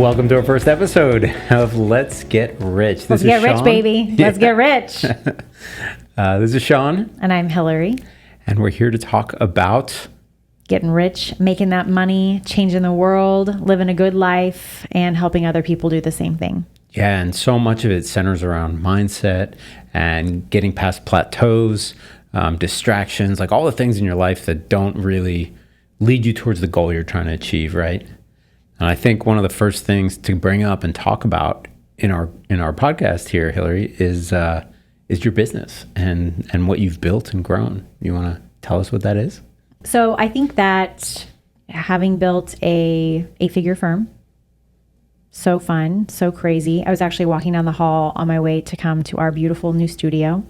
Welcome to our first episode of Let's Get Rich. Let's get rich, baby. Let's get rich. This is Shawn. And I'm Hillary. And we're here to talk about getting rich, making that money, changing the world, living a good life, and helping other people do the same thing. Yeah, and so much of it centers around mindset and getting past plateaus, distractions, like all the things in your life that don't really lead you towards the goal you're trying to achieve, right? And I think one of the first things to bring up and talk about in our podcast here, Hillary, is your business and what you've built and grown. You want to tell us what that is? So I think that having built a eight-figure firm, so fun, so crazy. I was actually walking down the hall on my way to come to our beautiful new studio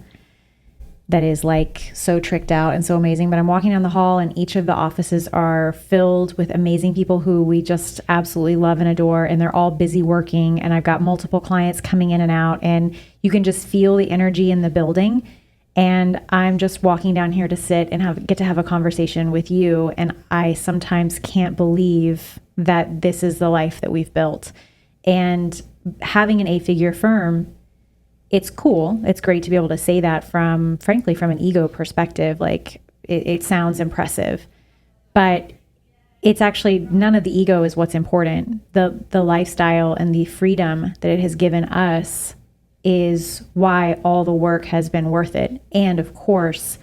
that is like so tricked out and so amazing. But I'm walking down the hall and each of the offices are filled with amazing people who we just absolutely love and adore. And they're all busy working. And I've got multiple clients coming in and out. And you can just feel the energy in the building. And I'm just walking down here to sit and get to have a conversation with you. And I sometimes can't believe that this is the life that we've built. And having an eight-figure firm, it's cool. It's great to be able to say that frankly, from an ego perspective. Like it sounds impressive, but it's actually none of the ego is what's important. The lifestyle and the freedom that it has given us is why all the work has been worth it. And of course,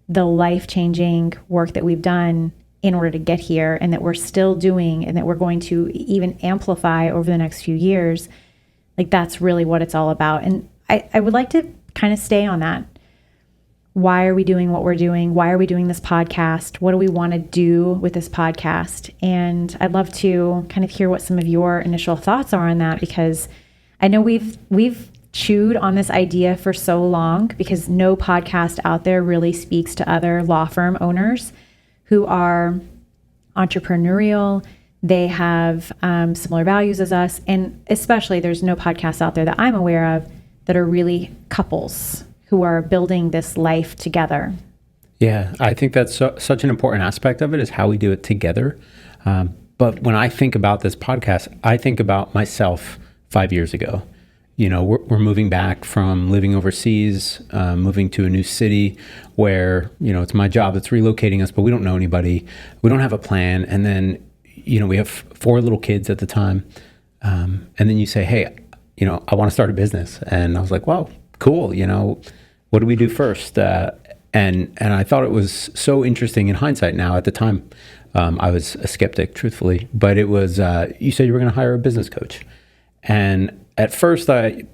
the life-changing work that we've done in order to get here and that we're still doing and that we're going to even amplify over the next few years, like that's really what it's all about. And I would like to kind of stay on that. Why are we doing what we're doing? Why are we doing this podcast? What do we want to do with this podcast? And I'd love to kind of hear what some of your initial thoughts are on that, because I know we've chewed on this idea for so long, because no podcast out there really speaks to other law firm owners who are entrepreneurial. They have similar values as us. And especially there's no podcasts out there that I'm aware of that are really couples who are building this life together. Yeah, I think that's such an important aspect of it, is how we do it together. But when I think about this podcast, I think about myself 5 years ago. You know, we're moving back from living overseas, moving to a new city where, you know, it's my job that's relocating us, but we don't know anybody. We don't have a plan. And then, you know, we have 4 little kids at the time. And then you say, hey, you know, I want to start a business. And I was like, wow, cool. You know, what do we do first? And I thought it was so interesting in hindsight now. At the time, I was a skeptic, truthfully. But it was, you said you were going to hire a business coach. And at first, I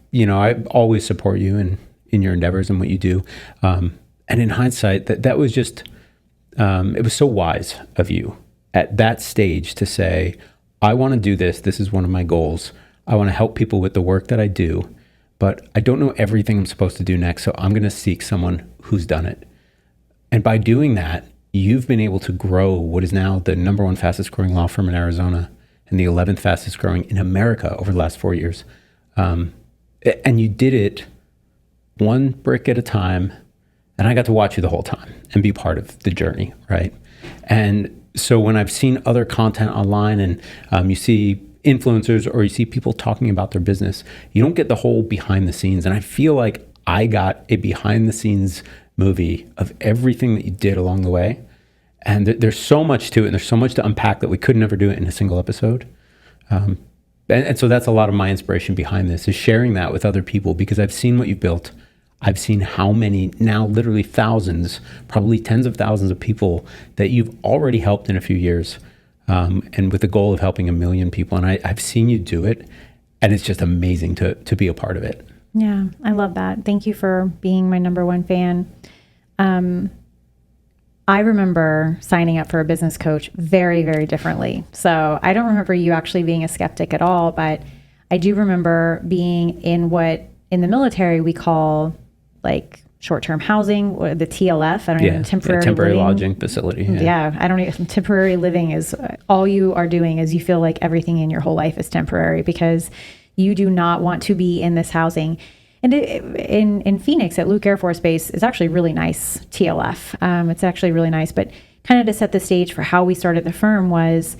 always support you in your endeavors and what you do. And in hindsight, that was just, it was so wise of you at that stage to say, I want to do this. This is one of my goals. I want to help people with the work that I do, but I don't know everything I'm supposed to do next. So I'm going to seek someone who's done it. And by doing that, you've been able to grow what is now the number 1 fastest growing law firm in Arizona and the 11th fastest growing in America over the last 4 years. And you did it one brick at a time. And I got to watch you the whole time and be part of the journey, right? And so when I've seen other content online and you see influencers or you see people talking about their business, you don't get the whole behind the scenes. And I feel like I got a behind the scenes movie of everything that you did along the way. And there's so much to it, and there's so much to unpack that we could never do it in a single episode. And so that's a lot of my inspiration behind this, is sharing that with other people, because I've seen what you've built. I've seen how many, now literally thousands, probably tens of thousands of people that you've already helped in a few years. And with the goal of helping 1 million people. And I've seen you do it, and it's just amazing to be a part of it. Yeah, I love that. Thank you for being my number 1 fan. I remember signing up for a business coach very, very differently. So I don't remember you actually being a skeptic at all, but I do remember being in what in the military we call like short-term housing, or the TLF. I don't even temporary lodging facility. Yeah, I don't even. Temporary living is all you are doing is you feel like everything in your whole life is temporary because you do not want to be in this housing. And in Phoenix at Luke Air Force Base is actually really nice TLF. It's actually really nice. But kind of to set the stage for how we started the firm was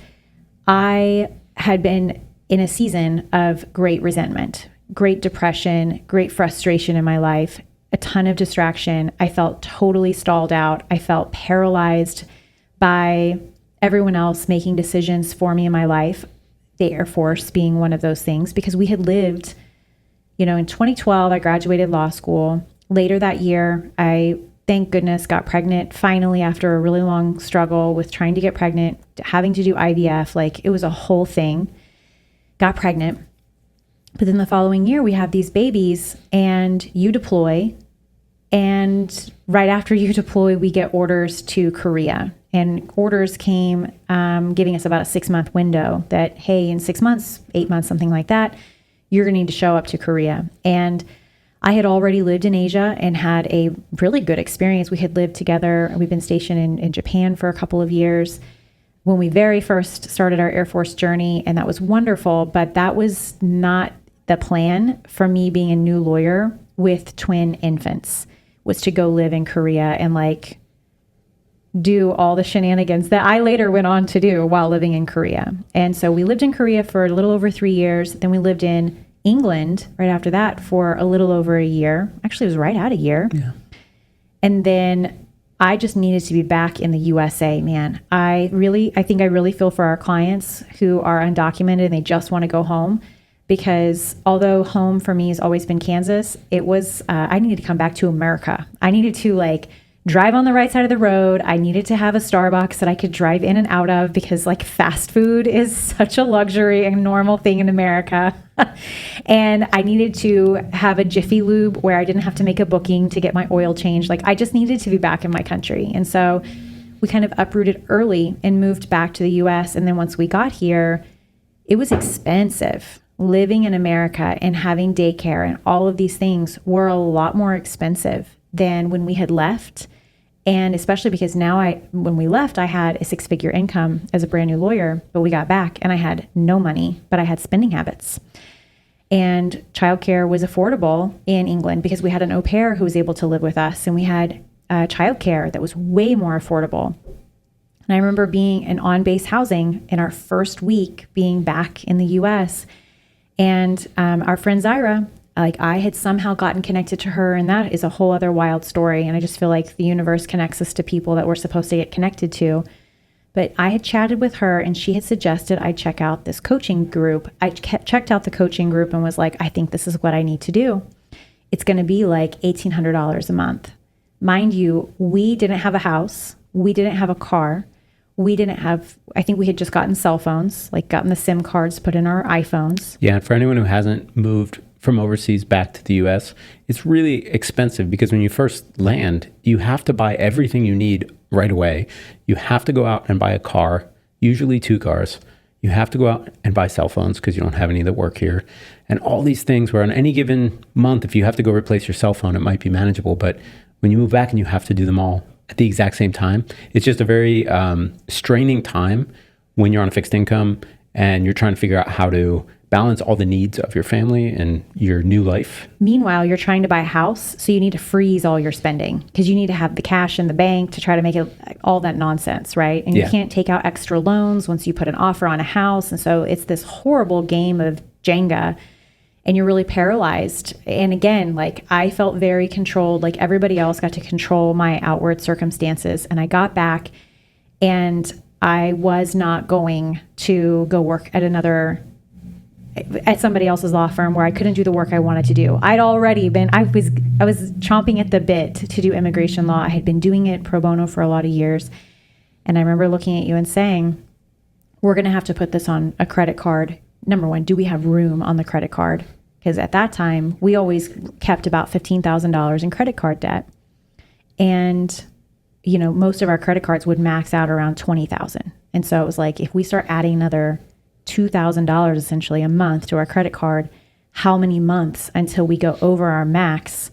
I had been in a season of great resentment, great depression, great frustration in my life, a ton of distraction. I felt totally stalled out. I felt paralyzed by everyone else making decisions for me in my life, the Air Force being one of those things, because we had lived, in 2012, I graduated law school. Later that year, I, thank goodness, got pregnant finally after a really long struggle with trying to get pregnant, having to do IVF. Like, it was a whole thing. Got pregnant. But then the following year, we have these babies and you deploy. And right after you deploy, we get orders to Korea. And orders came giving us about a 6-month window that, hey, in 6 months, 8 months, something like that, you're going to need to show up to Korea. And I had already lived in Asia and had a really good experience. We had lived together. We've been stationed in Japan for a couple of years when we very first started our Air Force journey, and that was wonderful. But that was not the plan for me being a new lawyer with twin infants, was to go live in Korea and like do all the shenanigans that I later went on to do while living in Korea. And so we lived in Korea for a little over 3 years. Then we lived in England right after that for a little over a year. Actually, it was right at a year. Yeah. And then I just needed to be back in the USA, man. I think I really feel for our clients who are undocumented and they just want to go home, because although home for me has always been Kansas, it was, I needed to come back to America. I needed to like drive on the right side of the road. I needed to have a Starbucks that I could drive in and out of, because like fast food is such a luxury and normal thing in America. And I needed to have a Jiffy Lube where I didn't have to make a booking to get my oil changed. Like, I just needed to be back in my country. And so we kind of uprooted early and moved back to the US. And then once we got here, it was expensive. Living in America and having daycare and all of these things were a lot more expensive than when we had left. And especially because now when we left, I had a 6-figure income as a brand new lawyer, but we got back and I had no money, but I had spending habits. And childcare was affordable in England because we had an au pair who was able to live with us, and we had childcare that was way more affordable. And I remember being in on-base housing in our first week being back in the US. And our friend Zyra, like, I had somehow gotten connected to her, and that is a whole other wild story. And I just feel like the universe connects us to people that we're supposed to get connected to. But I had chatted with her, and she had suggested I check out this coaching group. I checked out the coaching group and was like, I think this is what I need to do. It's going to be like $1,800 a month. Mind you, we didn't have a house. We didn't have a car. We didn't have, I think we had just gotten cell phones, like gotten the SIM cards put in our iPhones. Yeah, and for anyone who hasn't moved from overseas back to the US, it's really expensive because when you first land, you have to buy everything you need right away. You have to go out and buy a car, usually 2 cars. You have to go out and buy cell phones because you don't have any that work here. And all these things where on any given month, if you have to go replace your cell phone, it might be manageable. But when you move back and you have to do them all at the exact same time, it's just a very straining time when you're on a fixed income and you're trying to figure out how to balance all the needs of your family and your new life. Meanwhile, you're trying to buy a house, so you need to freeze all your spending because you need to have the cash in the bank to try to make it all that nonsense, right? And you can't take out extra loans once you put an offer on a house. And so it's this horrible game of Jenga, and you're really paralyzed. And again, like, I felt very controlled, like everybody else got to control my outward circumstances. And I got back and I was not going to go work at somebody else's law firm where I couldn't do the work I wanted to do. I was chomping at the bit to do immigration law. I had been doing it pro bono for a lot of years. And I remember looking at you and saying, we're going to have to put this on a credit card. Number one, do we have room on the credit card? Because at that time, we always kept about $15,000 in credit card debt. And, most of our credit cards would max out around $20,000. And so it was like, if we start adding another $2,000 essentially a month to our credit card, how many months until we go over our max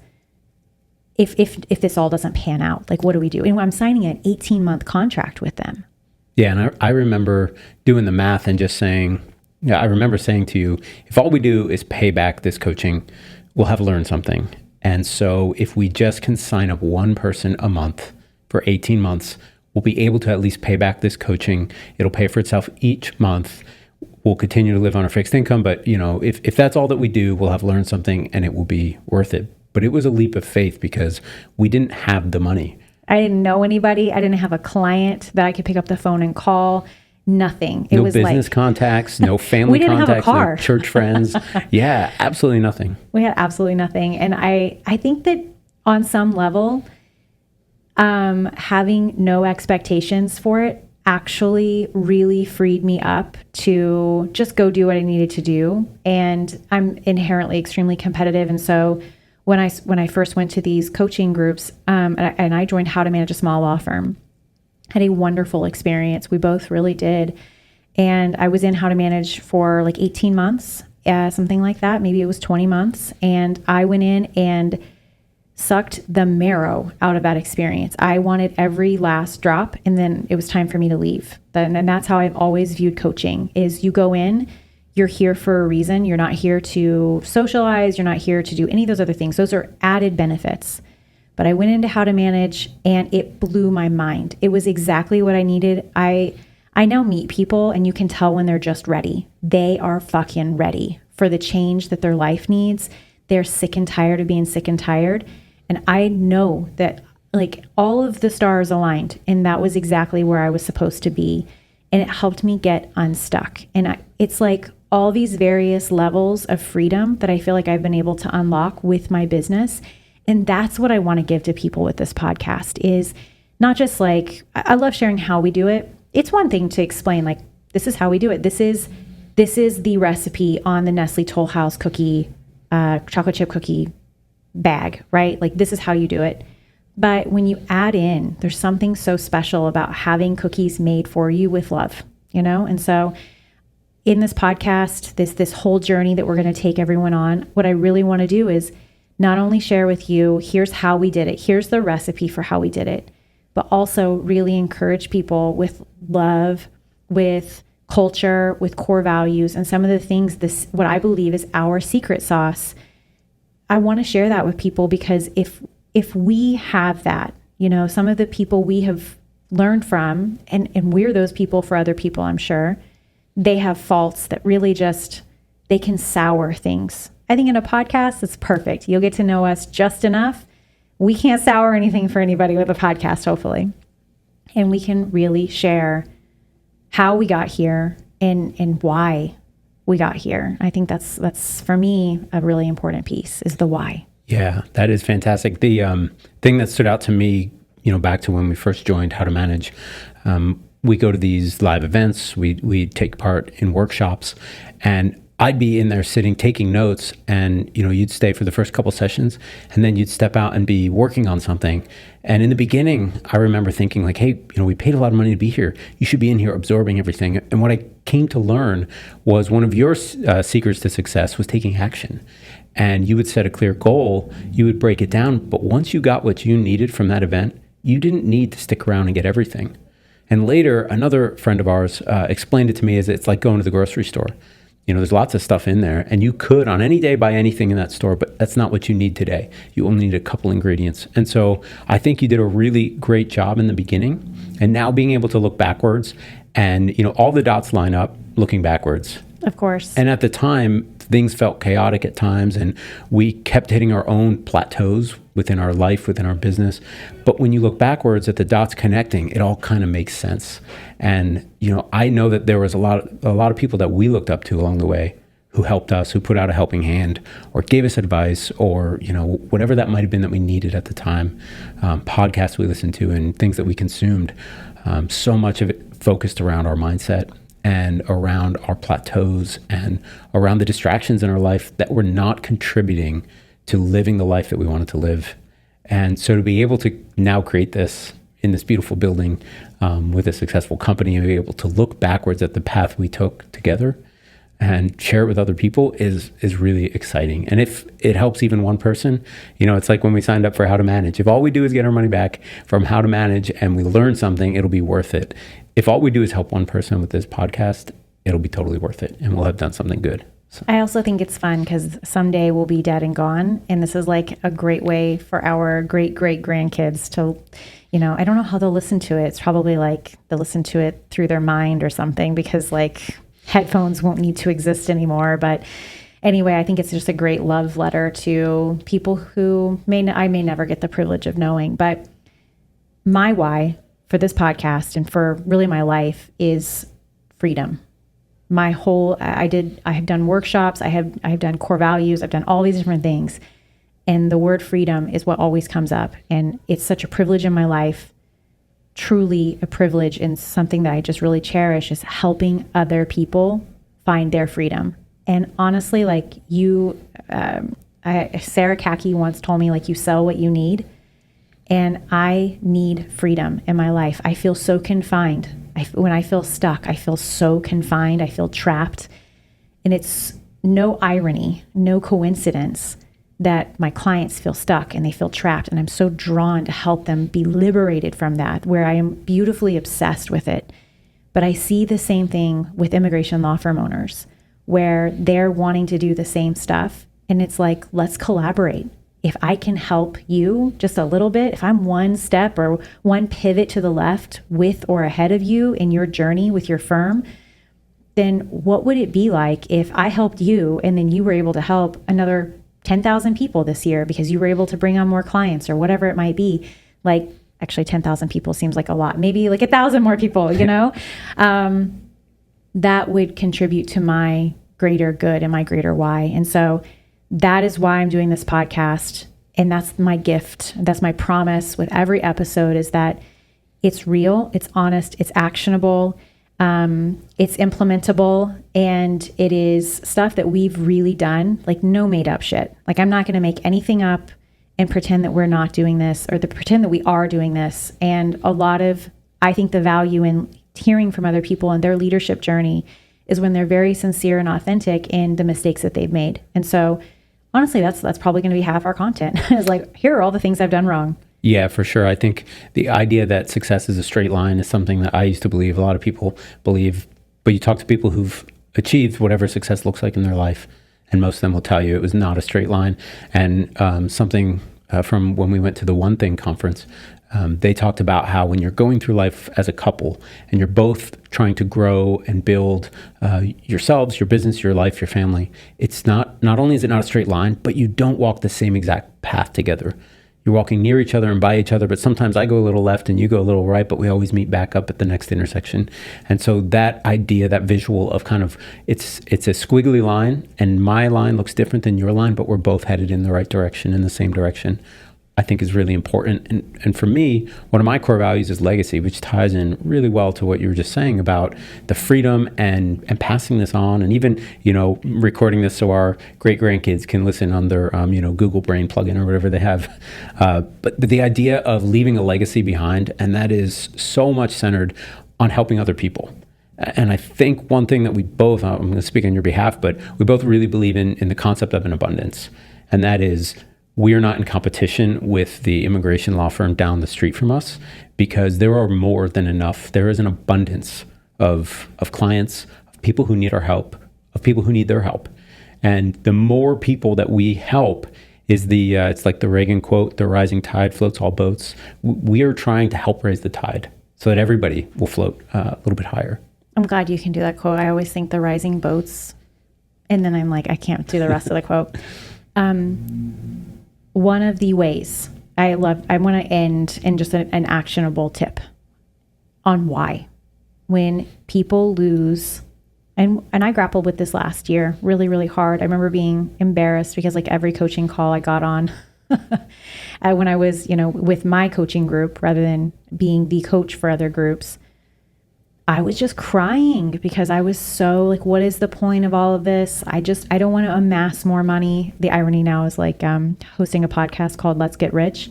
if this all doesn't pan out? Like, what do we do? And I'm signing an 18-month contract with them. Yeah, and I remember doing the math and just saying, I remember saying to you, if all we do is pay back this coaching, we'll have learned something. And so if we just can sign up one person a month for 18 months, we'll be able to at least pay back this coaching. It'll pay for itself each month. we'll continue to live on our fixed income. But, if that's all that we do, we'll have learned something and it will be worth it. But it was a leap of faith because we didn't have the money. I didn't know anybody. I didn't have a client that I could pick up the phone and call. Nothing. It was business contacts, no family we didn't contacts, have a car. no church friends. Yeah, absolutely nothing. We had absolutely nothing. And I think that on some level, having no expectations for it actually really freed me up to just go do what I needed to do. And I'm inherently extremely competitive. And so when I first went to these coaching groups, and I joined How to Manage a Small Law Firm, had a wonderful experience. We both really did. And I was in How to Manage for like 18 months, something like that. Maybe it was 20 months. And I went in and sucked the marrow out of that experience. I wanted every last drop, and then it was time for me to leave. And that's how I've always viewed coaching is you go in, you're here for a reason. You're not here to socialize. You're not here to do any of those other things. Those are added benefits. But I went into How to Manage and it blew my mind. It was exactly what I needed. I now meet people and you can tell when they're just ready. They are fucking ready for the change that their life needs. They're sick and tired of being sick and tired. And I know that like all of the stars aligned and that was exactly where I was supposed to be. And it helped me get unstuck. And it's like all these various levels of freedom that I feel like I've been able to unlock with my business. And that's what I want to give to people with this podcast is not just like, I love sharing how we do it. It's one thing to explain like, this is how we do it. This is the recipe on the Nestle Toll House cookie, chocolate chip cookie bag, right? Like this is how you do it. But when you add in, there's something so special about having cookies made for you with love, And so in this podcast, this whole journey that we're going to take everyone on, what I really want to do is not only share with you, here's how we did it, here's the recipe for how we did it, but also really encourage people with love, with culture, with core values, and some of the things, what I believe is our secret sauce. I want to share that with people because if we have that, some of the people we have learned from, and we're those people for other people, I'm sure, they have faults that really just, they can sour things. I think in a podcast, it's perfect. You'll get to know us just enough. We can't sour anything for anybody with a podcast, hopefully. And we can really share how we got here and why we got here. I think that's for me, a really important piece is the why. Yeah, that is fantastic. The thing that stood out to me, back to when we first joined How to Manage, we go to these live events, we take part in workshops, and I'd be in there sitting, taking notes, and, you'd stay for the first couple sessions, and then you'd step out and be working on something. And in the beginning, I remember thinking like, hey, we paid a lot of money to be here. You should be in here absorbing everything. And what I came to learn was one of your secrets to success was taking action. And you would set a clear goal, you would break it down, but once you got what you needed from that event, you didn't need to stick around and get everything. And later, another friend of ours explained it to me as it's like going to the grocery store. There's lots of stuff in there, and you could on any day buy anything in that store, but that's not what you need today. You only need a couple ingredients. And so I think you did a really great job in the beginning, and now being able to look backwards and, all the dots line up looking backwards. Of course. And at the time, things felt chaotic at times, and we kept hitting our own plateaus within our life, within our business. But when you look backwards at the dots connecting, it all kind of makes sense. And, I know that there was a lot of people that we looked up to along the way who helped us, who put out a helping hand or gave us advice or, whatever that might have been that we needed at the time, podcasts we listened to and things that we consumed. So much of it focused around our mindset and around our plateaus and around the distractions in our life that were not contributing to living the life that we wanted to live. And so to be able to now create this in this beautiful building with a successful company and be able to look backwards at the path we took together and share it with other people is really exciting. And if it helps even one person, it's like when we signed up for How to Manage. If all we do is get our money back from How to Manage and we learn something, it'll be worth it. If all we do is help one person with this podcast, it'll be totally worth it and we'll have done something good. So. I also think it's fun because someday we'll be dead and gone. And this is like a great way for our great grandkids to, I don't know how they'll listen to it. It's probably like they'll listen to it through their mind or something because like headphones won't need to exist anymore. But anyway, I think it's just a great love letter to people who I may never get the privilege of knowing. But my why for this podcast and for really my life is freedom. I have done workshops, I have done core values, I've done all these different things. And the word freedom is what always comes up. And it's such a privilege in my life, truly a privilege, and something that I just really cherish is helping other people find their freedom. And honestly, like Sarah Kaki once told me, like, you sell what you need. And I need freedom in my life. I feel so confined. When I feel stuck, I feel so confined. I feel trapped. And it's no irony, no coincidence that my clients feel stuck and they feel trapped. And I'm so drawn to help them be liberated from that, where I am beautifully obsessed with it. But I see the same thing with immigration law firm owners, where they're wanting to do the same stuff. And it's like, let's collaborate. If I can help you just a little bit, if I'm one step or one pivot to the left with or ahead of you in your journey with your firm, then what would it be like if I helped you and then you were able to help another 10,000 people this year because you were able to bring on more clients or whatever it might be? Like, actually 10,000 people seems like a lot, maybe like 1,000 more people, that would contribute to my greater good and my greater why. And so that is why I'm doing this podcast. And that's my gift. That's my promise with every episode, is that it's real, it's honest, it's actionable, it's implementable, and it is stuff that we've really done, like no made up shit. Like, I'm not going to make anything up and pretend that we're not doing this or pretend that we are doing this. And I think the value in hearing from other people and their leadership journey is when they're very sincere and authentic in the mistakes that they've made. And so honestly, that's probably going to be half our content. Is like, here are all the things I've done wrong. Yeah, for sure. I think the idea that success is a straight line is something that I used to believe. A lot of people believe, but you talk to people who've achieved whatever success looks like in their life, and most of them will tell you it was not a straight line. And something from when we went to the One Thing conference, they talked about how when you're going through life as a couple and you're both trying to grow and build yourselves, your business, your life, your family, it's not only is it not a straight line, but you don't walk the same exact path together. You're walking near each other and by each other, but sometimes I go a little left and you go a little right, but we always meet back up at the next intersection. And so that idea, that visual of kind of, it's a squiggly line, and my line looks different than your line, but we're both headed in the right direction, in the same direction, I think is really important. And for me, one of my core values is legacy, which ties in really well to what you were just saying about the freedom and passing this on, and even, recording this so our great grandkids can listen on their, Google Brain plugin or whatever they have. But the idea of leaving a legacy behind, and that is so much centered on helping other people. And I think one thing that we both, I'm going to speak on your behalf, but we both really believe in the concept of an abundance. And that is, we are not in competition with the immigration law firm down the street from us, because there are more than enough. There is an abundance of clients, of people who need our help, of people who need their help. And the more people that we help is it's like the Reagan quote, the rising tide floats all boats. We are trying to help raise the tide so that everybody will float a little bit higher. I'm glad you can do that quote. I always think the rising boats, and then I'm like, I can't do the rest of the quote. One of the ways I want to end in just an actionable tip on why. When people lose, and I grappled with this last year really, really hard. I remember being embarrassed because like every coaching call I got on when I was, with my coaching group rather than being the coach for other groups, I was just crying because I was so like, what is the point of all of this? I don't want to amass more money. The irony now is like hosting a podcast called Let's Get Rich.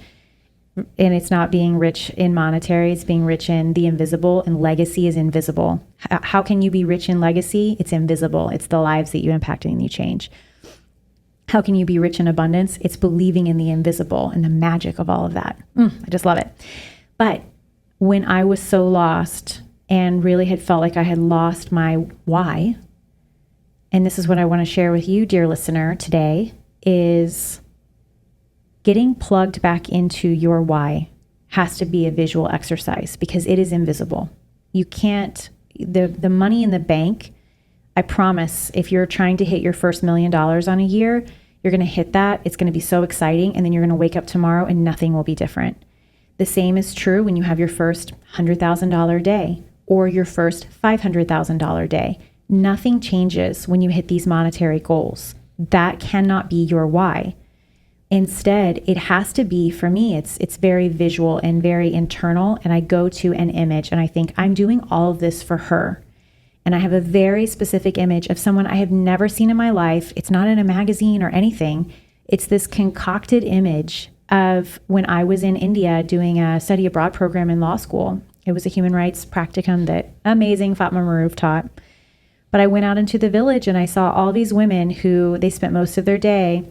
And it's not being rich in monetary, it's being rich in the invisible, and legacy is invisible. How can you be rich in legacy? It's invisible. It's the lives that you impact and you change. How can you be rich in abundance? It's believing in the invisible and the magic of all of that. I just love it. But when I was so lost and really had felt like I had lost my why, and this is what I want to share with you, dear listener, today, is getting plugged back into your why has to be a visual exercise because it is invisible. You can't, the money in the bank I promise, if you're trying to hit your first $1 million on a year, you're going to hit that. It's going to be so exciting. And then you're going to wake up tomorrow and nothing will be different. The same is true when you have your first $100,000 day or your first $500,000 day. Nothing changes when you hit these monetary goals. That cannot be your why. Instead, it has to be, for me, it's very visual and very internal. And I go to an image and I think, I'm doing all of this for her. And I have a very specific image of someone I have never seen in my life. It's not in a magazine or anything. It's this concocted image of when I was in India doing a study abroad program in law school. It was a human rights practicum that amazing Fatma Maroof taught. But I went out into the village and I saw all these women who they spent most of their day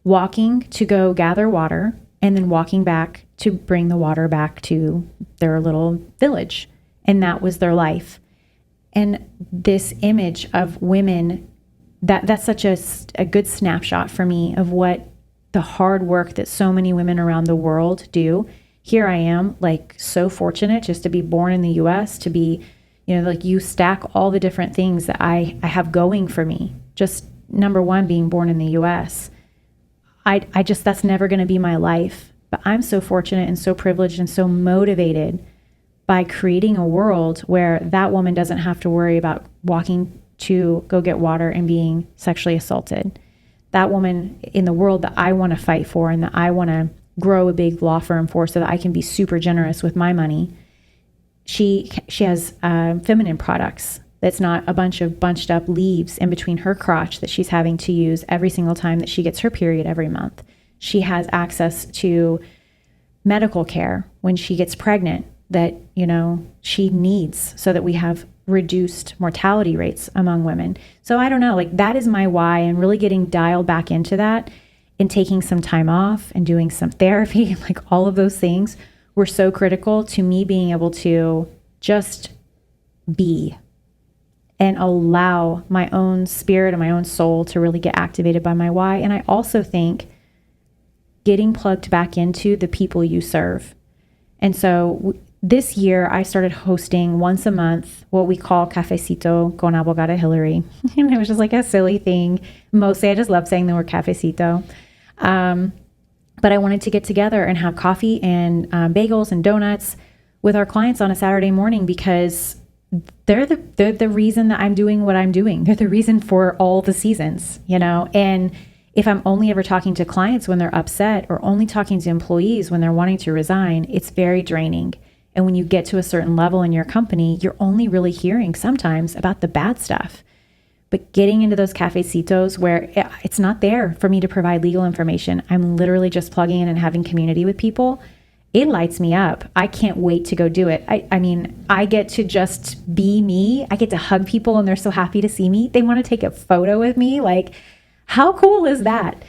walking to go gather water and then walking back to bring the water back to their little village. And that was their life. And this image of women, that's such a good snapshot for me of what the hard work that so many women around the world do. Here I am, like, so fortunate just to be born in the US, to be, like, you stack all the different things that I have going for me. Just number one, being born in the US. I just, that's never going to be my life. But I'm so fortunate and so privileged and so motivated by creating a world where that woman doesn't have to worry about walking to go get water and being sexually assaulted. That woman in the world that I want to fight for and that I want to grow a big law firm for so that I can be super generous with my money, she has feminine products. That's not a bunch of bunched up leaves in between her crotch that she's having to use every single time that she gets her period every month. She has access to medical care when she gets pregnant that, she needs so that we have reduced mortality rates among women. So I don't know, like, that is my why, and really getting dialed back into that and taking some time off and doing some therapy, like all of those things were so critical to me being able to just be and allow my own spirit and my own soul to really get activated by my why. And I also think getting plugged back into the people you serve. And so this year I started hosting once a month what we call Cafecito con Abogada Hillary. And it was just like a silly thing. Mostly I just love saying the word cafecito. But I wanted to get together and have coffee and bagels and donuts with our clients on a Saturday morning because they're the reason that I'm doing what I'm doing. They're the reason for all the seasons, and if I'm only ever talking to clients when they're upset or only talking to employees when they're wanting to resign, it's very draining. And when you get to a certain level in your company, you're only really hearing sometimes about the bad stuff. But getting into those cafecitos where it's not there for me to provide legal information, I'm literally just plugging in and having community with people. It lights me up. I can't wait to go do it. I mean, I get to just be me. I get to hug people and they're so happy to see me. They want to take a photo with me. Like, how cool is that?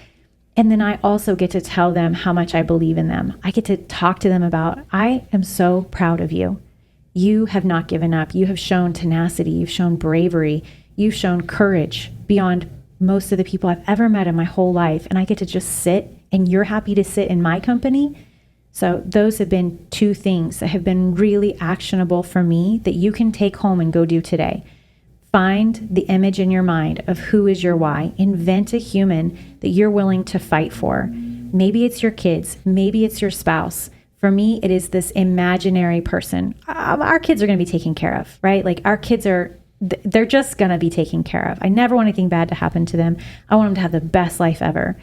And then I also get to tell them how much I believe in them. I get to talk to them about, I am so proud of you. You have not given up. You have shown tenacity. You've shown bravery. You've shown courage beyond most of the people I've ever met in my whole life. And I get to just sit and you're happy to sit in my company. So those have been two things that have been really actionable for me that you can take home and go do today. Find the image in your mind of who is your why. Invent a human that you're willing to fight for. Maybe it's your kids. Maybe it's your spouse. For me, it is this imaginary person. Our kids are going to be taken care of, right? Like, our kids they're just going to be taken care of. I never want anything bad to happen to them. I want them to have the best life ever.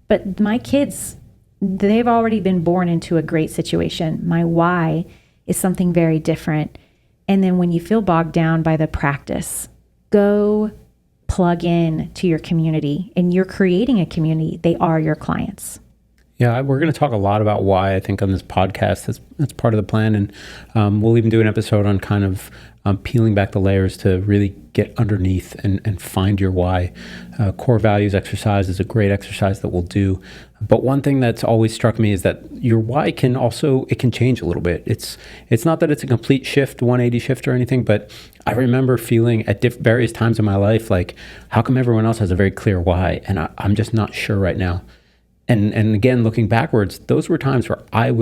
But my kids, they've already been born into a great situation. My why is something very different. And then when you feel bogged down by the practice, go plug in to your community, and you're creating a community. They are your clients. Yeah, we're going to talk a lot about why, I think, on this podcast. That's part of the plan. And we'll even do an episode on kind of peeling back the layers to really get underneath and find your why. Core values exercise is a great exercise that we'll do. But one thing that's always struck me is that your why can change a little bit. It's not that it's a complete shift, 180 shift or anything, but I remember feeling at various times in my life, like, how come everyone else has a very clear why? And I'm just not sure right now. And again, looking backwards, those were times where I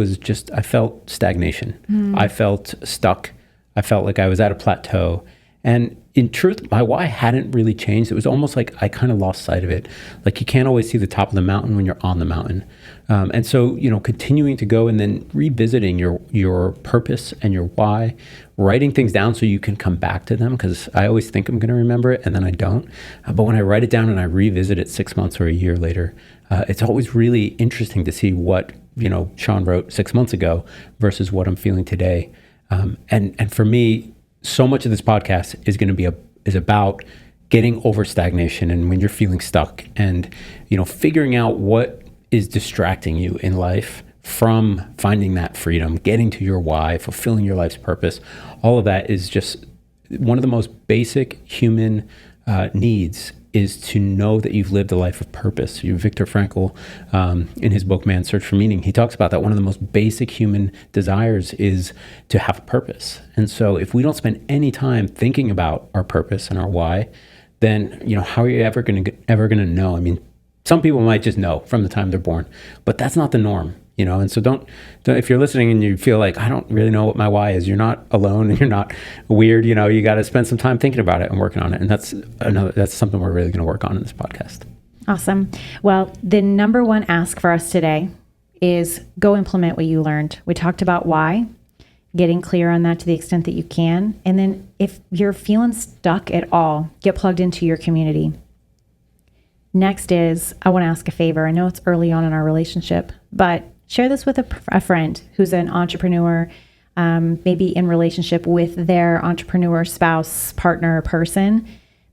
felt stagnation. I felt stuck. I felt like I was at a plateau. And in truth, my why hadn't really changed. It was almost like I kind of lost sight of it. Like you can't always see the top of the mountain when you're on the mountain. And so, continuing to go and then revisiting your purpose and your why, writing things down so you can come back to them, because I always think I'm going to remember it and then I don't. But when I write it down and I revisit it 6 months or a year later, it's always really interesting to see what, Shawn wrote 6 months ago versus what I'm feeling today. And for me, so much of this podcast is about getting over stagnation and when you're feeling stuck and, figuring out what is distracting you in life from finding that freedom, getting to your why, fulfilling your life's purpose. All of that is just one of the most basic human needs, is to know that you've lived a life of purpose. Viktor Frankl, in his book, Man's Search for Meaning, he talks about that one of the most basic human desires is to have a purpose. And so if we don't spend any time thinking about our purpose and our why, then, how are you ever going to know? I mean, some people might just know from the time they're born, but that's not the norm. And so don't, if you're listening and you feel like, I don't really know what my why is, you're not alone and you're not weird. You got to spend some time thinking about it and working on it. And that's something we're really going to work on in this podcast. Awesome. Well, the number one ask for us today is go implement what you learned. We talked about why, getting clear on that to the extent that you can. And then if you're feeling stuck at all, get plugged into your community. Next is, I want to ask a favor. I know it's early on in our relationship, but share this with a friend who's an entrepreneur, maybe in relationship with their entrepreneur spouse, partner, person,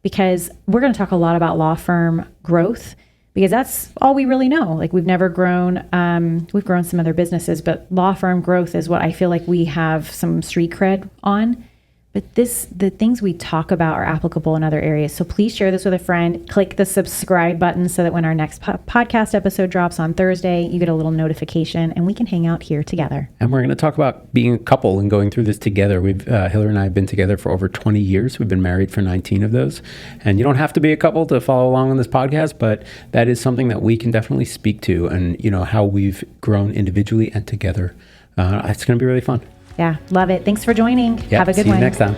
because we're going to talk a lot about law firm growth, because that's all we really know. Like we've never grown, we've grown some other businesses, but law firm growth is what I feel like we have some street cred on. But the things we talk about are applicable in other areas. So please share this with a friend. Click the subscribe button so that when our next podcast episode drops on Thursday, you get a little notification and we can hang out here together. And we're going to talk about being a couple and going through this together. Hillary and I have been together for over 20 years. We've been married for 19 of those. And you don't have to be a couple to follow along on this podcast, but that is something that we can definitely speak to, and how we've grown individually and together. It's going to be really fun. Yeah, love it. Thanks for joining. Yeah, have a good see one. you next time.